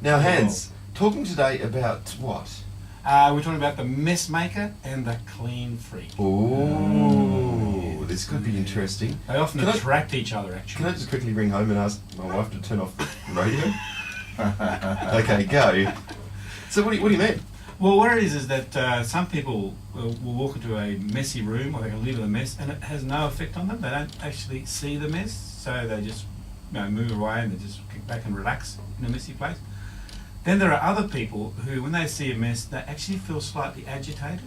Now, Hans, talking today about what? We're talking about the mess maker and the clean freak. Oh, this could be interesting. They often attract each other, actually. Can I just quickly ring home and ask my wife to turn off the radio? Okay, go. So what do you mean? Well, what it is that some people will walk into a messy room, or they can live in a mess, and it has no effect on them. They don't actually see the mess, so they just move away and they just kick back and relax in a messy place. Then there are other people who, when they see a mess, they actually feel slightly agitated,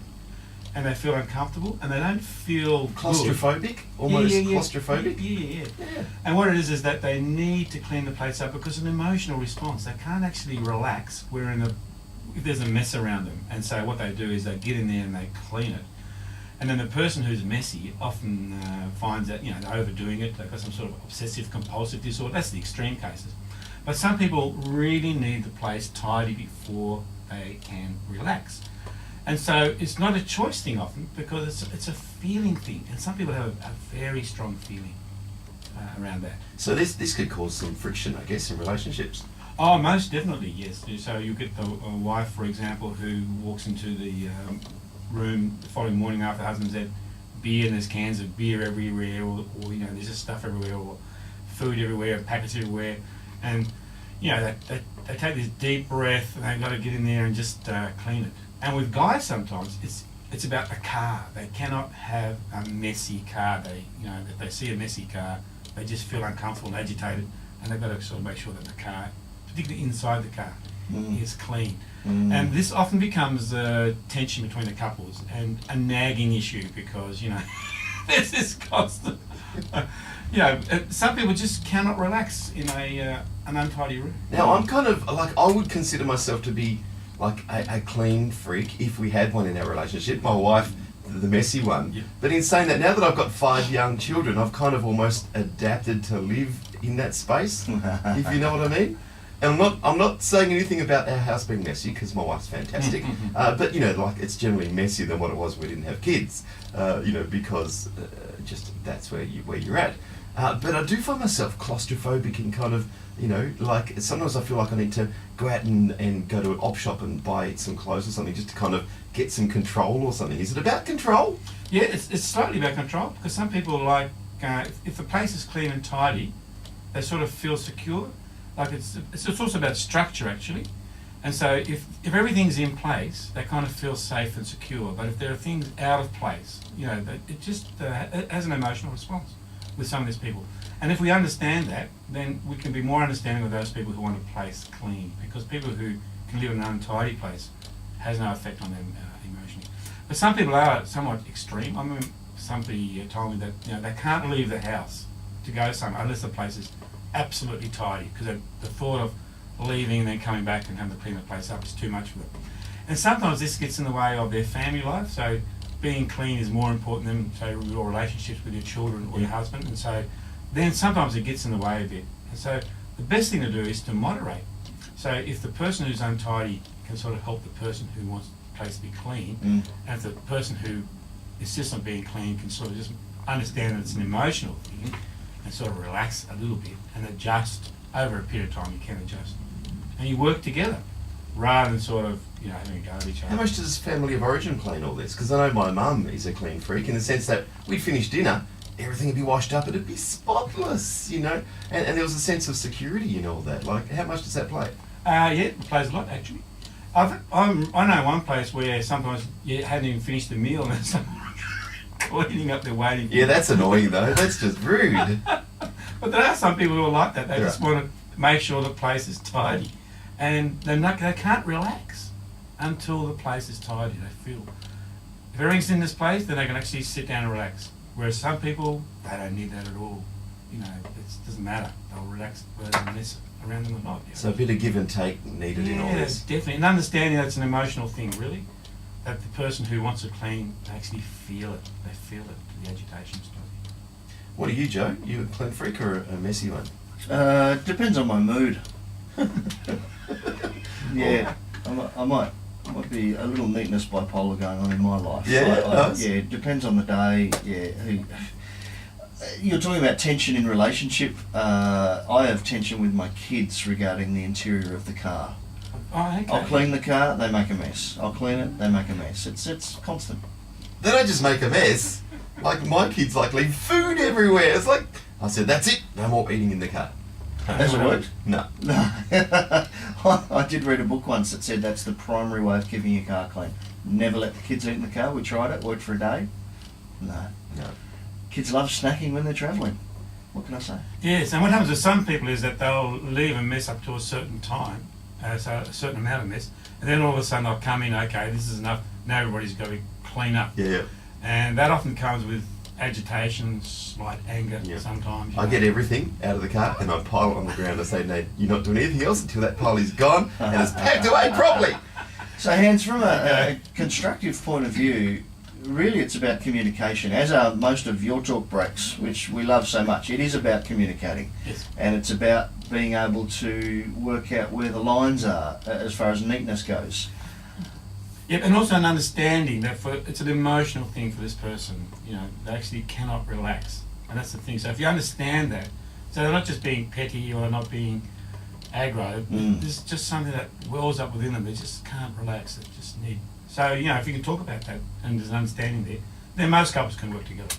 and they feel uncomfortable, and they don't feel claustrophobic, good. almost claustrophobic. Yeah. And what it is that they need to clean the place up because of an emotional response. They can't actually relax. If there's a mess around them, and so what they do is they get in there and they clean it. And then the person who's messy often finds that they're overdoing it. They've got some sort of obsessive compulsive disorder. That's the extreme cases. But some people really need the place tidy before they can relax. And so it's not a choice thing often because it's a feeling thing. And some people have a very strong feeling around that. So this could cause some friction, I guess, in relationships. Oh, most definitely, yes. So you get the wife, for example, who walks into the room the following morning after the husband's had beer, and there's cans of beer everywhere, or there's just stuff everywhere, or food everywhere, packets everywhere, and they take this deep breath and they've got to get in there and just clean it. And with guys, sometimes it's about the car. They cannot have a messy car. If they see a messy car, they just feel uncomfortable and agitated, and they've got to sort of make sure that the car, particularly inside the car, is clean. And this often becomes a tension between the couples and a nagging issue because there's this constant. Some people just cannot relax in an untidy room. Now I'm kind of I would consider myself to be like a clean freak if we had one in our relationship. My wife, the messy one. Yeah. But in saying that, now that I've got 5 young children, I've kind of almost adapted to live in that space, if you know what I mean. And I'm not saying anything about our house being messy because my wife's fantastic, but it's generally messier than what it was when we didn't have kids, because just that's where you're at. But I do find myself claustrophobic in kind of, sometimes I feel like I need to go out and go to an op shop and buy some clothes or something just to kind of get some control or something. Is it about control? Yeah, it's slightly about control because some people like, if the place is clean and tidy, they sort of feel secure. Like it's also about structure actually, and so if everything's in place, they kind of feel safe and secure. But if there are things out of place, it just it has an emotional response with some of these people. And if we understand that, then we can be more understanding of those people who want a place clean, because people who can live in an untidy place has no effect on them emotionally. But some people are somewhat extreme. I mean, somebody told me that they can't leave the house to go somewhere unless the place is absolutely tidy, because the thought of leaving and then coming back and having to clean the place up is too much for them. And sometimes this gets in the way of their family life, so being clean is more important than, say, your relationships with your children or your husband, and so then sometimes it gets in the way a bit. And so the best thing to do is to moderate. So if the person who's untidy can sort of help the person who wants the place to be clean, and if the person who insists on being clean can sort of just understand that it's an emotional thing, and sort of relax a little bit and adjust over a period of time, you can adjust. And you work together rather than sort of, having a go at each other. How much does family of origin play in all this? Because I know my mum is a clean freak in the sense that we'd finish dinner, everything would be washed up and it'd be spotless, and there was a sense of security in all that. Like, how much does that play? Yeah, it plays a lot actually. I know one place where sometimes you hadn't even finished the meal and someone cleaning up there waiting. Yeah, that's annoying though. That's just rude. But there are some people who are like that. They just want to make sure the place is tidy, and they can't relax until the place is tidy. They feel if everything's in this place, then they can actually sit down and relax. Whereas some people, they don't need that at all. It doesn't matter. They'll relax whether there's a mess around them or not. So a bit of give and take needed in all this. Yeah, definitely. And understanding that's an emotional thing, really. That the person who wants to clean, they actually feel it. They feel it, the agitation stuff. What are you, Joe? You a clean freak or a messy one? Depends on my mood. Yeah, I might be a little neatness bipolar going on in my life. Yeah, yeah, it depends on the day. Yeah, You're talking about tension in relationship. I have tension with my kids regarding the interior of the car. Oh, okay. I'll clean the car, they make a mess. I'll clean it, they make a mess. It's constant. They don't just make a mess. Like my kids like leave food everywhere. It's like I said, that's it. No more eating in the car. Has it worked? No. No. I did read a book once that said that's the primary way of keeping your car clean. Never let the kids eat in the car. We tried it, worked for a day. No. Kids love snacking when they're travelling. What can I say? Yes, and what happens with some people is that they'll leave a mess up to a certain time, so a certain amount of mess, and then all of a sudden they'll come in, okay, this is enough, now everybody's got to clean up. Yeah. And that often comes with agitation, slight anger sometimes. I get everything out of the car and I pile it on the ground and say, Nate, you're not doing anything else until that pile is gone and it's packed away properly. So, Hans, from a constructive point of view, really it's about communication, as are most of your talk breaks, which we love so much. It is about communicating. Yes. And it's about being able to work out where the lines are as far as neatness goes. Yep, and also an understanding that it's an emotional thing for this person. You know, they actually cannot relax, and that's the thing. So if you understand that, so they're not just being petty or not being aggro. There's just something that wells up within them. They just can't relax. They just need. So if you can talk about that and there's an understanding there, then most couples can work together.